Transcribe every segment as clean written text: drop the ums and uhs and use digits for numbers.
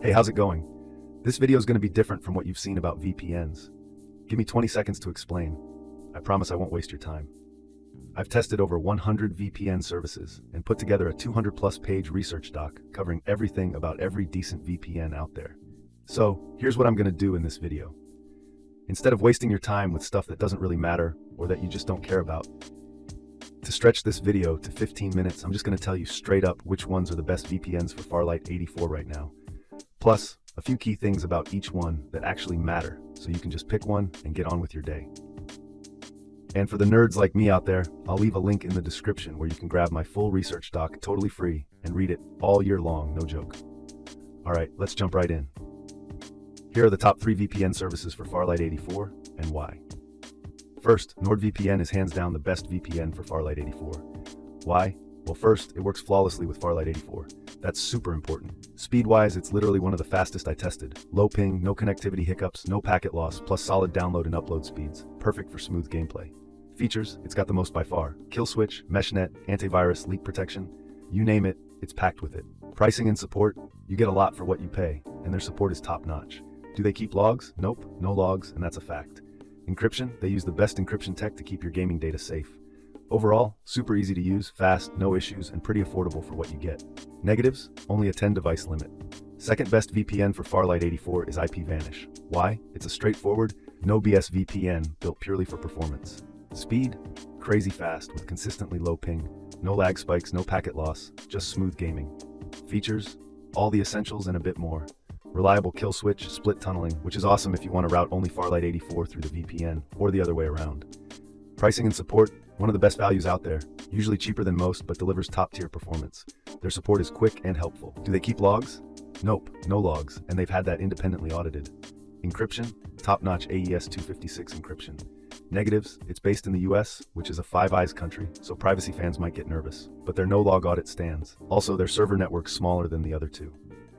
Hey, how's it going? This video is going to be different from what you've seen about VPNs. Give me 20 seconds to explain. I promise I won't waste your time. I've tested over 100 VPN services and put together a 200+ page research doc covering everything about every decent VPN out there. So, here's what I'm going to do in this video. Instead of wasting your time with stuff that doesn't really matter or that you just don't care about, to stretch this video to 15 minutes, I'm just going to tell you straight up which ones are the best VPNs for Farlight 84 right now. Plus, a few key things about each one that actually matter, so you can just pick one and get on with your day. And for the nerds like me out there, I'll leave a link in the description where you can grab my full research doc totally free and read it all year long, no joke. Alright, let's jump right in. Here are the top 3 VPN services for Farlight 84 and why. First, NordVPN is hands down the best VPN for Farlight 84. Why? Well, first, it works flawlessly with Farlight 84. That's super important. Speed-wise, it's literally one of the fastest I tested. Low ping, no connectivity hiccups, no packet loss, plus solid download and upload speeds. Perfect for smooth gameplay. Features, it's got the most by far. Kill switch, meshnet, antivirus, leak protection. You name it, it's packed with it. Pricing and support, you get a lot for what you pay, and their support is top-notch. Do they keep logs? Nope, no logs, and that's a fact. Encryption, they use the best encryption tech to keep your gaming data safe. Overall, super easy to use, fast, no issues, and pretty affordable for what you get. Negatives, only a 10 device limit. Second best VPN for Farlight 84 is IPVanish. Why? It's a straightforward, no BS VPN built purely for performance. Speed, crazy fast with consistently low ping, no lag spikes, no packet loss, just smooth gaming. Features, all the essentials and a bit more. Reliable kill switch, split tunneling, which is awesome if you want to route only Farlight 84 through the VPN, or the other way around. Pricing and support, one of the best values out there, usually cheaper than most but delivers top-tier performance. Their support is quick and helpful. Do they keep logs? Nope, no logs, and they've had that independently audited. Encryption, top-notch AES 256 encryption. Negatives, it's based in the US, which is a Five Eyes country, so privacy fans might get nervous, but their no-log audit stands. Also, their server network's smaller than the other two.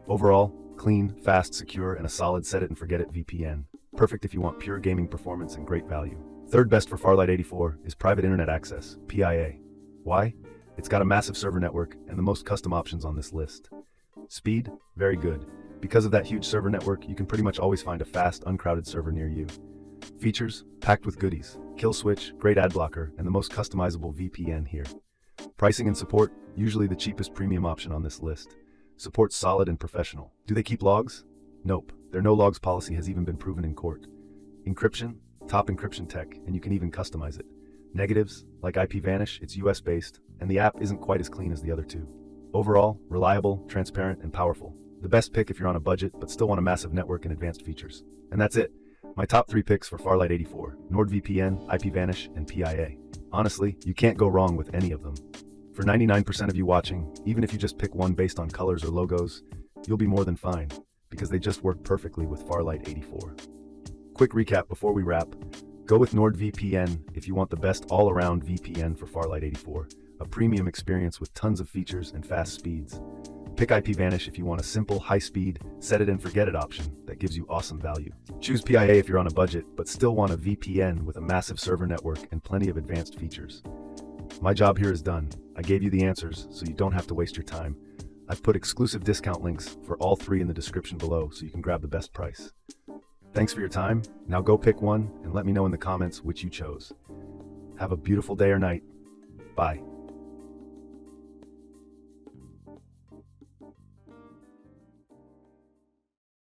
Overall, clean, fast, secure, and a solid set-it-and-forget-it VPN. Perfect if you want pure gaming performance and great value. Third best for Farlight 84 is Private Internet Access, PIA. Why? It's got a massive server network and the most custom options on this list. Speed? Very good. Because of that huge server network, you can pretty much always find a fast, uncrowded server near you. Features? Packed with goodies. Kill switch, great ad blocker, and the most customizable VPN here. Pricing and support? Usually the cheapest premium option on this list. Support's solid and professional. Do they keep logs? Nope. Their no logs policy has even been proven in court. Encryption? Top encryption tech, and you can even customize it. Negatives, like IPVanish, it's US based, and the app isn't quite as clean as the other two. Overall, reliable, transparent, and powerful. The best pick if you're on a budget, but still want a massive network and advanced features. And that's it. My top 3 picks for Farlight 84, NordVPN, IPVanish, and PIA. Honestly, you can't go wrong with any of them. For 99% of you watching, even if you just pick one based on colors or logos, you'll be more than fine, because they just work perfectly with Farlight 84. Quick recap before we wrap. Go with NordVPN if you want the best all-around VPN for Farlight 84, a premium experience with tons of features and fast speeds. Pick IPVanish if you want a simple, high-speed, set-it-and-forget-it option that gives you awesome value. Choose PIA if you're on a budget, but still want a VPN with a massive server network and plenty of advanced features. My job here is done. I gave you the answers, so you don't have to waste your time. I've put exclusive discount links for all 3 in the description below, so you can grab the best price. Thanks for your time. Now go pick one and let me know in the comments which you chose. Have a beautiful day or night. Bye.